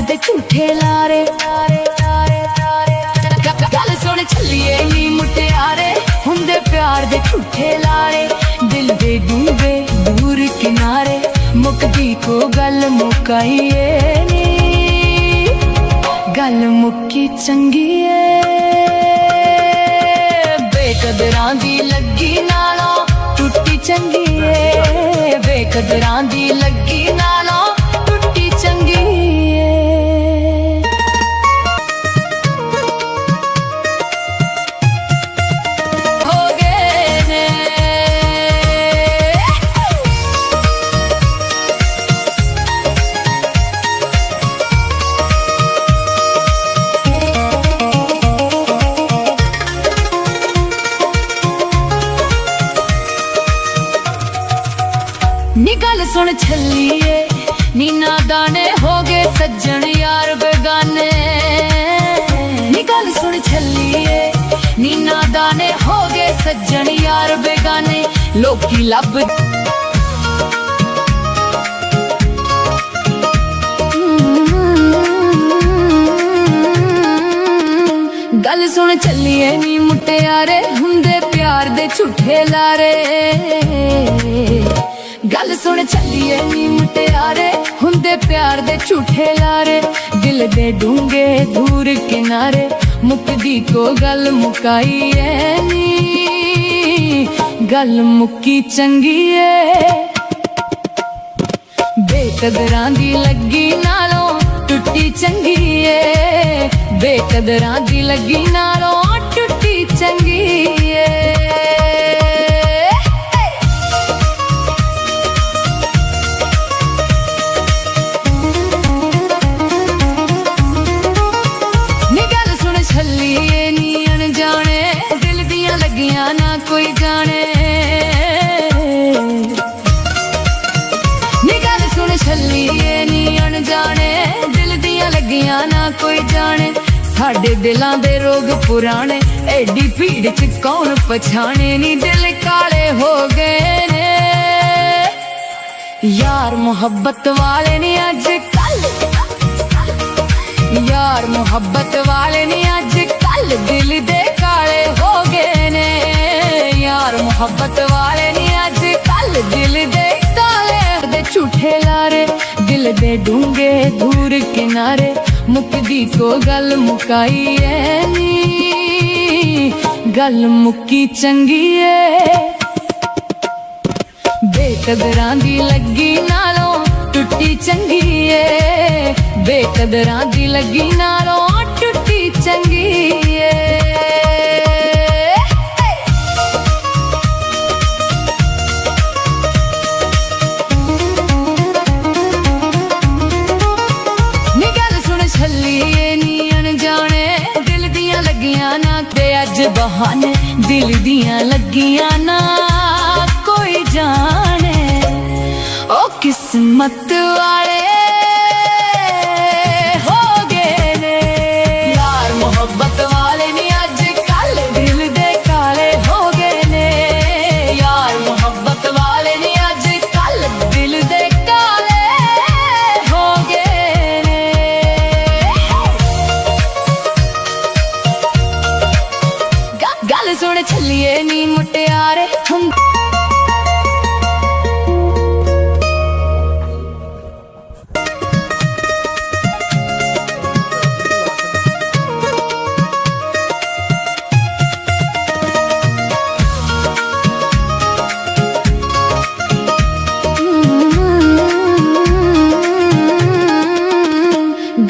दे झूठे लारे। गल सुन छल्लिए नी मुटियारे हुंदे प्यार दे झूठे लारे। दिल दे डूंगे दूर किनारे मुकदी को गल मुकाईए नी। गल मुक्की चंगी है बेकदरां दी लगी नालों टुट्टी चंगी है। बेकदरां दी लगी नालों टुट्टी चंगी है। हो गए ने नी गल सुन छल्लिए नी नादाने हो गए सज्जन यार बेगाने। नी गल सुन छल्लिए नी नादाने हो गए सज्जन यार बेगाने। लोकी लब गल सुन छल्लिए नी मुटियारे हुंदे प्यार दे झूठे लारे। गल सुन छल्लिए नी मुटियारे हुंदे प्यार दे झूठे लारे। दिल दे डूंगे दूर किनारे मुकदी को गल मुकाईए नी। गल मुक्की चंगी है बेकदरां दी लगी नालों टुट्टी चंगी है। बेकदरां दी लगी नालों टुट्टी चंगी है। छल्लिए नी अनजाने दिल दियां लगियां ना कोई जाने। नी गल सुन छल्लिए नी अनजाने दिल दियां लगियां ना कोई जाने। साडे दिलां दे रोग पुराने एडी भीड़ च कौन पछाने। नी दिल काले हो गए ने यार मोहब्बत वाले नी अज कल। यार मोहब्बत वाले नी अज कल दिल दे काले हो गए ने। यार मोहब्बत वाले नी अज कल दिल दे काले दे झूठे लारे। दिल दे डूंगे दूर किनारे मुकदी को गल मुकाईए नी। गल मुक्की चंगी है बेकदरां दी लगी नालों टुट्टी चंगी है। बेकदरां दी लगी नालों टुट्टी चंगी है। नी गल सुन छल्लिए नी अनजाने दिल दियां लगियां ना ते अज बहाने। दिल दियां लगियां ना कोई जाने। ओ किस्मत वाले मोहब्बत वाले नी अज कल दिल दे काले हो गए ने। यार मोहब्बत वाले नी अज कल दिल दे काले हो गए ने। गल सुन छल्लिए नी मुटियारे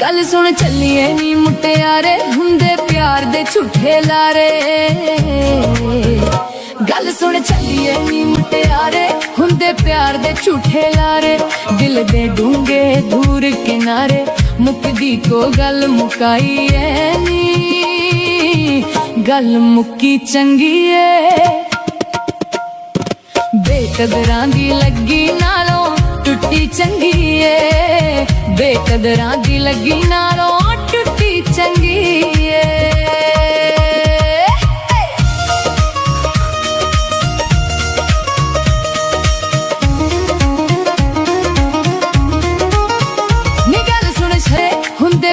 गल सुन छल्लिए नी मुटियारे हुंदे प्यार दे झूठे लारे। गल सुन छल्लिए नी मुटियारे हुंदे प्यार दे झूठे लारे। दिल दे डूंगे दूर किनारे मुकदी को गल मुकाईए नी। गल मुक्की चंगी है बेकदरां दी लगी नालों टुट्टी चंगी है। बेकदरां दी लगी नालों टुट्टी चंगी है। नी गल सुन छे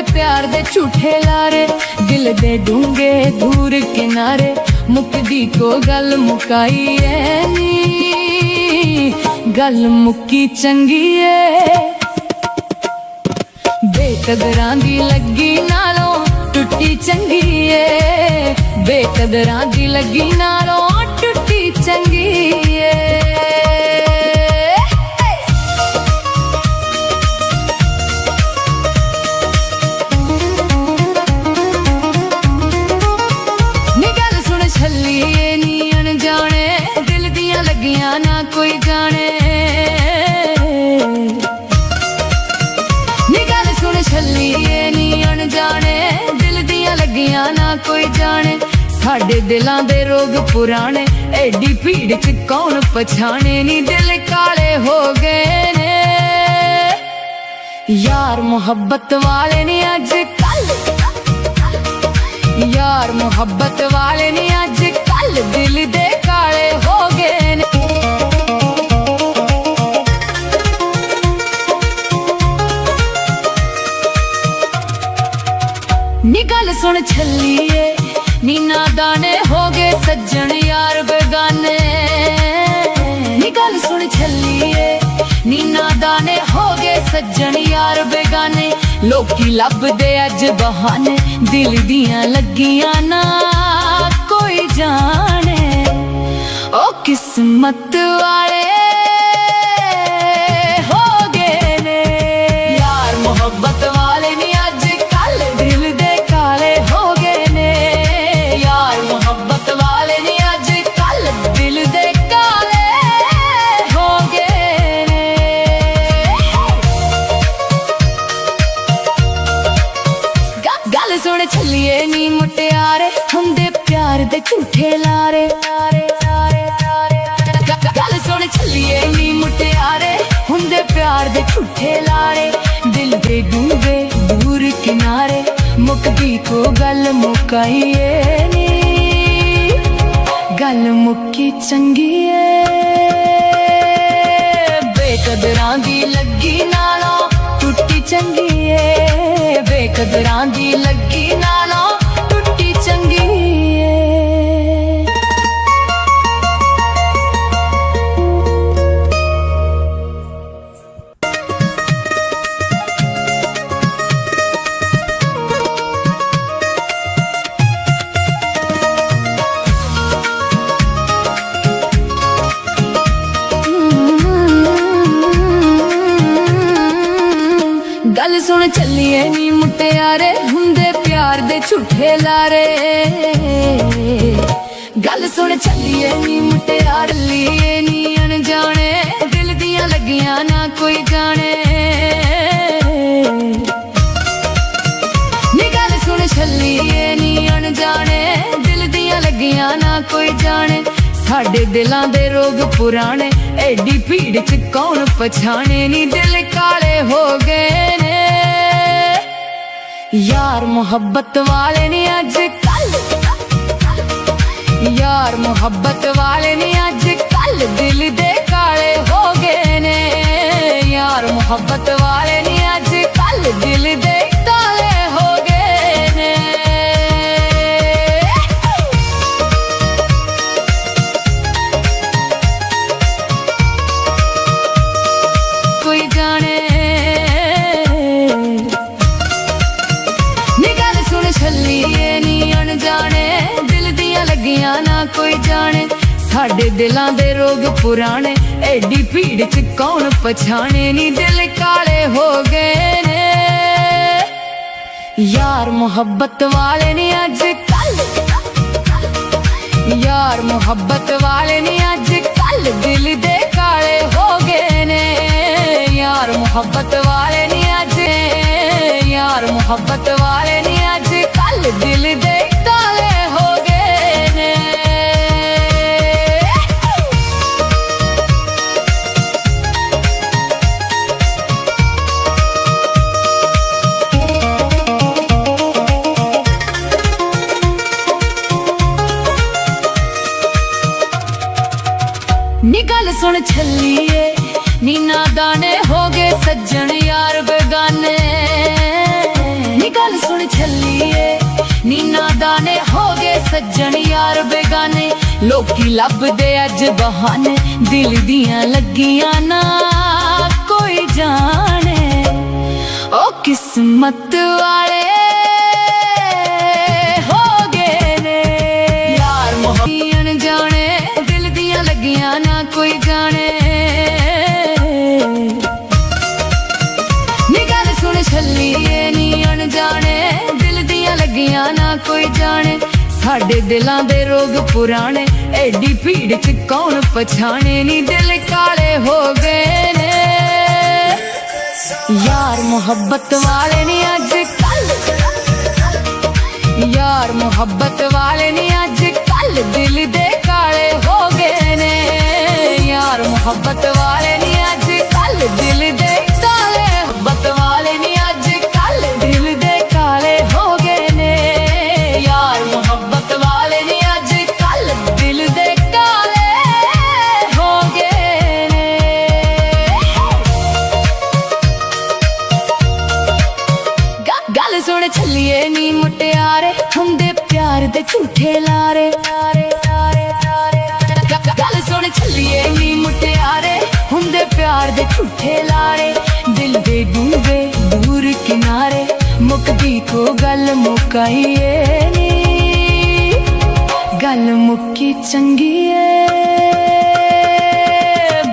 ਹੁੰਦੇ ਪਿਆਰ ਦੇ ਝੂਠੇ ਲਾਰੇ, ਦਿਲ ਦੇ ਡੂੰਘੇ ਦੂਰ ਕਿਨਾਰੇ, ਮੁੱਕਦੀ ਕੋ ਗੱਲ ਮੁਕਾਈ ਐ ਨੀ, ਗੱਲ ਮੁੱਕੀ ਚੰਗੀ ਏ। ਬੇਕਦਰਾਂ ਦੀ ਲੱਗੀ ਨਾਲੋਂ ਟੁੱਟੀ ਚੰਗੀ ਏ, ਬੇਕਦਰਾਂ ਦੀ ਲੱਗੀ ਨਾਲੋਂ ਟੁੱਟੀ ਚੰਗੀ ਏ। ਛੱਲੀਏ ਨੀ ਅਣਜਾਣੇ, ਦਿਲ ਦੀਆਂ ਲੱਗੀਆਂ ਨਾ ਕੋਈ ਜਾਣੇ, ਨੀ ਗੱਲ ਸੁਣ ਛੱਲੀਏ ਨੀ ਅਣਜਾਣੇ, ਦਿਲ ਦੀਆਂ ਲੱਗੀਆਂ ਨਾ ਕੋਈ ਜਾਣੇ। ਸਾਡੇ ਦਿਲਾਂ ਦੇ ਰੋਗ ਪੁਰਾਣੇ, ਐਡੀ ਭੀੜ ਚ ਕੌਣ ਪਛਾਣੇ, ਨੀ ਦਿਲ ਕਾਲੇ ਹੋ ਗਏ ਨੇ ਯਾਰ ਮੁਹੱਬਤ ਵਾਲੇ ਨੀ ਅੱਜ ਕੱਲ, ਯਾਰ ਮੁਹੱਬਤ ਵਾਲੇ ਨੀ ਅੱਜ ਕੱਲ, ਦਿਲ ਦੇ ਕਾਲੇ ਹੋ ਗਏ ਨੇ। ਨੀ ਗੱਲ ਸੁਣ ਛੱਲੀਏ ਨੀ ਨਾਦਾਨੇ ਹੋ ਗਏ ਸੱਜਣ ਯਾਰ ਬੇਗਾਨੇ, ਨੀ ਗੱਲ ਸੁਣ ਛੱਲੀਏ ਨੀ ਨਾਦਾਨੇ ਹੋ ਗਏ ਸੱਜਣ ਯਾਰ ਬੇਗਾਨੇ। ਲੋਕੀ ਲੱਭਦੇ ਅੱਜ ਬਹਾਨੇ, ਦਿਲ ਦੀਆਂ ਲੱਗੀਆਂ ਨਾ ਕੋਈ ਜਾਣੇ, ਉਹ ਕਿਸਮਤ ਵਾਲੇ ਹੋ ਗਏ ਨੇ ਯਾਰ ਮੁਹੱਬਤ ਵਾਲੇ ਨੀ ਅੱਜ ਕੱਲ, ਦਿਲ ਦੇ ਕਾਲੇ ਹੋ ਗਏ ਨੇ ਯਾਰ ਮੁਹੱਬਤ ਵਾਲੇ ਨੀ ਅੱਜ ਕੱਲ, ਦਿਲ ਦੇ ਕਾਲੇ ਹੋ ਗਏ ਨੇ। ਗੱਲ ਸੁਣ ਛੱਲੀਏ ਨੀ ਮੁਟਿਆਰੇ, ਹੁੰਦੇ ਪਿਆਰ ਦੇ ਝੂਠੇ ਲਾਰੇ, ਗੱਲ ਸੁਣ ਛੱਲੀਏ ਨੀ ਮੁਟਿਆਰੇ, ਹੁੰਦੇ ਪਿਆਰ ਦੇ ਝੂਠੇ ਲਾਰੇ, ਦਿਲ ਦੇ ਡੂੰਘੇ ਦੂਰ ਕਿਨਾਰੇ, ਮੁੱਕਦੀ ਕੋ ਗੱਲ ਮੁਕਾਈਏ ਨੀ, ਗੱਲ ਮੁੱਕੀ ਚੰਗੀ ਏ। ਬੇਕਦਰਾਂ ਦੀ ਲੱਗੀ ਨਾਲੋਂ ਟੁੱਟੀ ਚੰਗੀ ਏ, ਬੇਕਦਰਾਂ ਦੀ ਲੱਗੀ ਨਾਲੋਂ ਟੁੱਟੀ ਚੰਗੀ ਏ। ਗੱਲ ਸੁਣ ਚੱਲੀਏ ਨੀ ਮੁਟਿਆਰੇ, ਹੁੰਦੇ ਪਿਆਰ ਦੇ ਝੂਠੇ ਲਾਰੇ, ਗੱਲ ਸੁਣ ਚੱਲੀਏ ਨੀ ਮੁਟਿਆਰ ਲੀਏ ਨੀ ਅਣਜਾਣੇ, ਦਿਲ ਦੀਆਂ ਲੱਗੀਆਂ ਨਾ ਕੋਈ ਜਾਣੇ, ਨੀ ਗੱਲ ਸੁਣ ਛੱਲੀਏ ਨੀ ਅਣਜਾਣੇ, ਦਿਲ ਦੀਆਂ ਲੱਗੀਆਂ ਨਾ ਕੋਈ ਜਾਣੇ। ਸਾਡੇ ਦਿਲਾਂ ਦੇ ਰੋਗ ਪੁਰਾਣੇ, ਐਡੀ ਭੀੜ ਚ ਕੌਣ ਪਛਾਣੇ, ਨੀ ਦਿਲ ਕਾਲੇ ਹੋ ਗਏ ਨੇ ਯਾਰ ਮੁਹੱਬਤ ਵਾਲੇ ਨੀ ਅੱਜ ਕੱਲ, ਯਾਰ ਮੁਹੱਬਤ ਵਾਲੇ ਨੀ ਅੱਜ ਕੱਲ, ਦਿਲ ਦੇ ਕਾਲੇ ਹੋ ਗਏ ਨੇ ਯਾਰ ਮੁਹੱਬਤ ਵਾਲੇ ਨੀ ਅੱਜ ਕੱਲ, ਦਿਲ ਦੇ ਕਾਲੇ ਹੋ ਗਏ ਨੇ। ਕੋਈ ਜਾਣੇ, ਨੀ ਗੱਲ ਸੁਣ ਛੱਲੀਏ ਨੀ ਅਣਜਾਣੇ, ਦਿਲ ਦੀਆਂ ਲੱਗੀਆਂ ਨਾ ਕੋਈ ਜਾਣੇ। ਸਾਡੇ ਦਿਲਾਂ ਦੇ ਰੋਗ ਪੁਰਾਣੇ, ਐਡੀ ਭੀੜ ਚ ਕੌਣ ਪਛਾਣੇ, ਨੀ ਦਿਲ ਕਾਲੇ ਹੋ ਗਏ ਨੇ ਯਾਰ ਮੁਹੱਬਤ ਵਾਲੇ ਨੀ ਅੱਜ ਕੱਲ, ਯਾਰ ਮੁਹੱਬਤ ਵਾਲੇ ਨੀ ਅੱਜ ਕੱਲ, ਦਿਲ ਦੇ ਕਾਲੇ ਹੋ ਗਏ ਨੇ ਯਾਰ ਮੁਹੱਬਤ ਵਾਲੇ ਨੀ ਅੱਜ, ਯਾਰ ਮੁਹੱਬਤ ਵਾਲੇ ਨੀ ਅੱਜ ਕੱਲ, ਦਿਲ ਦੇ ਕਾਲੇ ਹੋ ਗਏ ਨੇ। ਨੀ ਗੱਲ ਸੁਣ ਛੱਲੀਏ ਨੀ ਨਾਦਾਨੇ ਹੋ ਗਏ ਸੱਜਣ ਯਾਰ ਬੇਗਾਨੇ, ਨੀ सज्जन यार बेगाने लोकी लभदे अज बहाने दिल दियां लगियां ना कोई जाने ओ किस्मत वाले हो गए ने यार मोहब्बत जाने दिल दियां लगियां ना कोई जाने छल्लिए नी अनजाने दिल दियां लगियां ना कोई जाने साडे दिलां दे रोग पुराने एडी भीड़ च कौन पछाने नी दिल काले हो गए ने यार मोहब्बत वाले नी अज कल यार मोहब्बत वाले नी अज कल दिल दे काले हो गए ने यार मोहब्बत वाले नी अज कल दिल दे काले मोहब्बत वाले नी अज कल दिल दे काले हो गए ने यार मोहब्बत वाले नी अज कल दिल दे काले हो गए ने गल सुन छल्लिए नी मुटियारे हुंदे प्यार दे झूठे लारे गल सुन छल्लिए नी मुटियारे हुंदे प्यार दे झूठे लारे दिल दे डूबे दूर किनारे मुकदी को गल मुकाईए नी गल मुक्की चंगी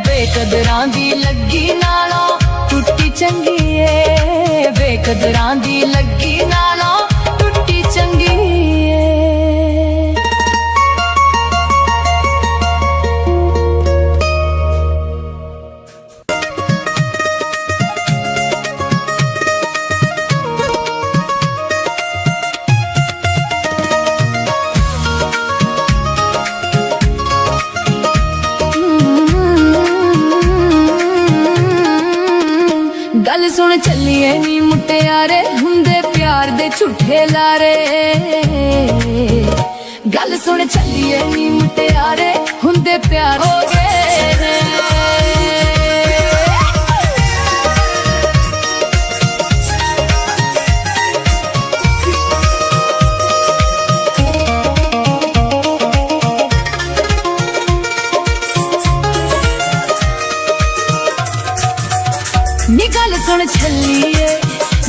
बेकदरां दी लगी नालों टुट्टी चंगी बेकदरां दी लगी नालों टुट्टी चंगी गल सुन चलिए नी मुटियारे हुंदे प्यार दे झूठे लारे गल सुन चलिए नी मुटियारे हुंदे प्यार हो गए ने गल सुन छल्लिए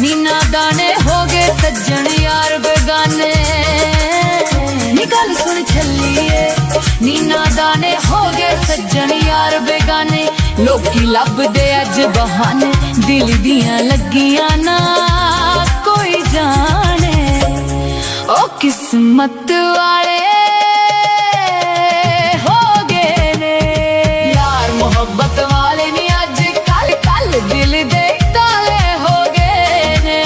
नी नादाने हो गए सज्जन यार बेगाने गल सुन छल्लिए नी नादाने हो गए सज्जन यार बेगाने लोकी लभदे अज बहाने दिल दियां लगियां ना कोई जाने ओ किस्मत वाले हो गए ने यार मोहब्बत वाले नी अज कल कल दिल दे काले हो गए ने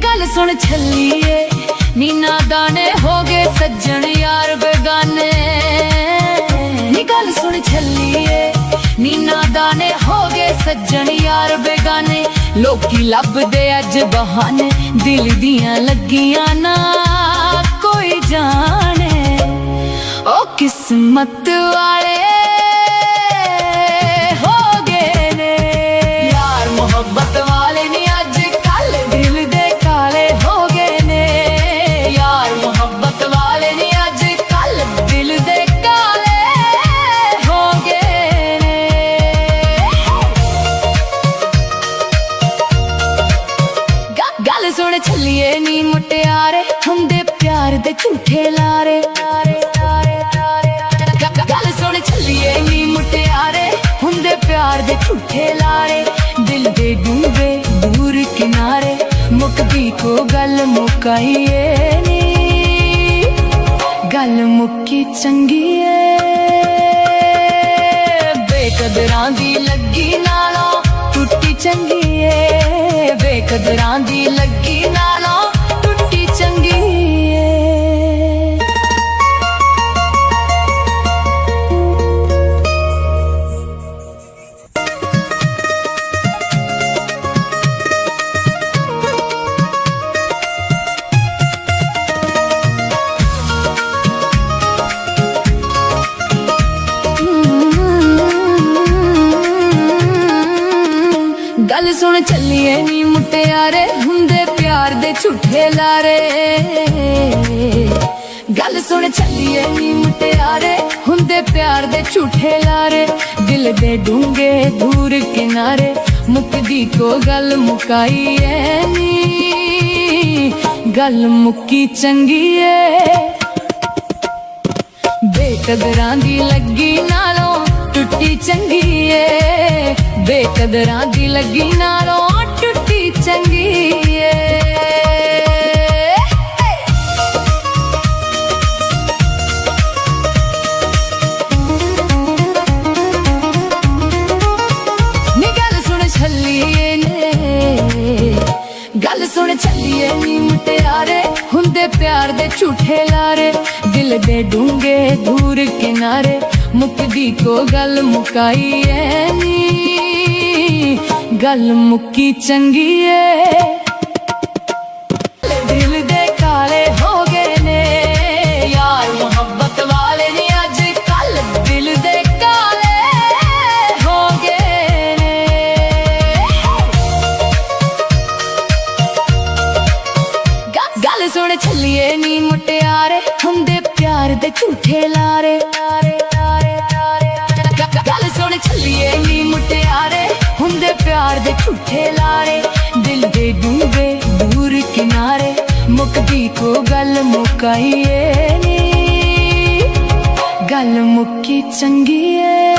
गल सुन छल्लिए नी नादाने हो गए सज्जन यार बेगाने गल सुन छल्लिए नी नादाने हो गए सज्जन यार बेगाने लोकी लभदे अज बहाने दिल दियां लगियां ना कोई जाने ओ किस्मत वाले हो गए ने यार मोहब्बत वाले नी अज कल दिल दे काले हो गए ने यार मोहब्बत वाले नी अज कल दिल दे काले हो गए ने गल सुन छल्लिए नी मुटियारे हुंदे प्यार दे झूठे लारे गल सुन छल्लिए नी मुटियारे हुंदे प्यार दे झूठे लारे दिल दे डूबे दूर किनारे मुकदी को गल मुकाईए नी गल मुक्की चंगी बेकदरां दी लगी नालों टुट्टी चंगी बेकदरां दी लगी नालों टुट्टी चंगी गल सुन चलिए नी मुटियारे हुंदे प्यार दे झूठे लारे। गल सुन चलिए नी मुटियारे हुंदे प्यार दे झूठे लारे। दिल दे डूंगे दूर किनारे मुकदी को गल मुकाई है नी, गल मुक्की चंगी है। बेकदरां दी लगी नालों टुट्टी चंगी है, बेकदरां दी लगी नालों टुट्टी चंगी है। गल सुन चलिए नी मुटियारे हुंदे प्यार दे झूठे लारे। दिल दे डूंगे दूर किनारे मुकदी को गल मुकाई है नी, गल मुक्की चंगी है। दिल दे काले हो गए ने यार मोहब्बत वाले नी अज कल, दिल दे काले हो गए ने। गल सुन चलिए नी मुटियारे हुंदे प्यार दे झूठे लारे। गल सुन चलिए नी मुटियारे हुंदे प्यार दे झूठे लारे। दिल दे डूंगे दूर किनारे मुकदी को गल मुकाई है नी, गल मुक्की चंगी है।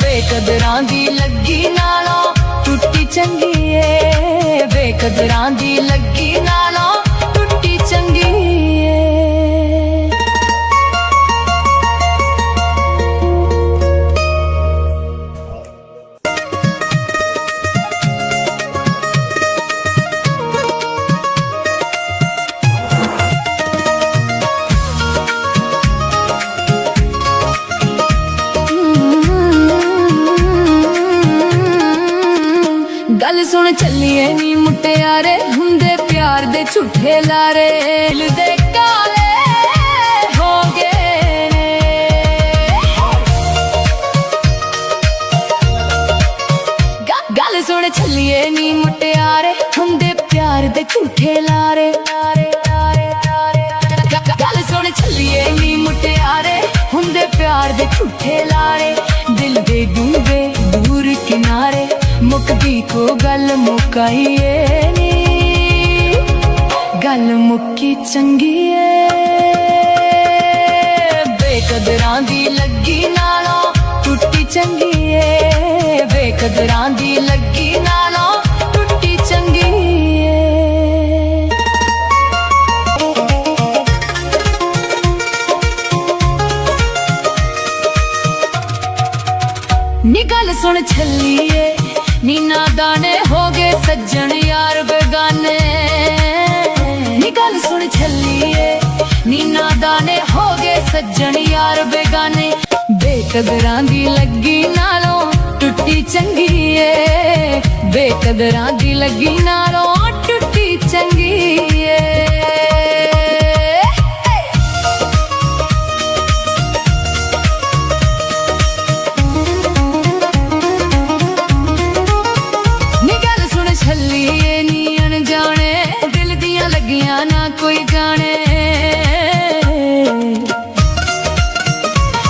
बेकदरां दी लगी नालों टुट्टी चंगी है, बेकदरां दी लगी नालों टुट्टी चंगी है। गल सुन चलिए नी मुटियारे हुंदे प्यार दे झूठे लारे। दिल दे काले हो गए ने। गल सुन चलिए नी मुटियारे हुंदे प्यार दे झूठे लारे। गल सुन चलिए नी मुटियारे हुंदे प्यार दे झूठे लारे। दिल दे डूंगे दूर किनारे मुकदी को गल मुकाई है नी, गल मुक्की चंगी है। बेकदरां दी लगी नालों टुट्टी चंगी है, बेकदरां दी लगी नालों टुट्टी चंगी है। नी गल सुन छलिए नी नादाने हो गए सज्जन यार बेगाने। नी गल सुन छलिए नी नादाने हो गए सज्जन यार बेगाने। बेकदरां दी लगी नालों टुट्टी चंगी है, बेकदरां दी लगी नालों टुट्टी चंगी है। ना कोई जाने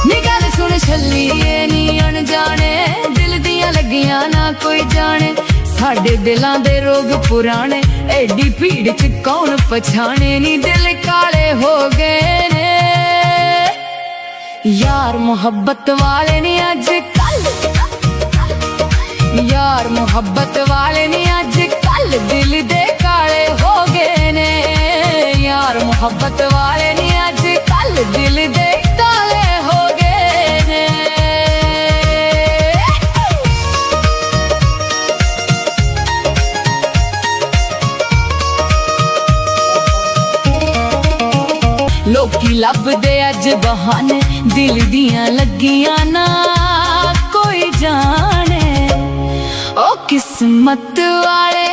नी गल सुन छलिए नी अनजाने दिल दियां लगियां ना कोई जाने। साडे दिलां दे रोग पुराने एडी भीड़ च कौन पछाने नी, दिल काले हो गए ने यार मोहब्बत वाले नी अज कल, यार मोहब्बत वाले नी अज कल, दिल दे काले हो गए ने यार मोहब्बत वाले नी अज कल, दिल दे काले हो गए ने। लोकी लभदे अज बहाने दिल दियां लगियां ना कोई जाने। ओ किस्मत वाले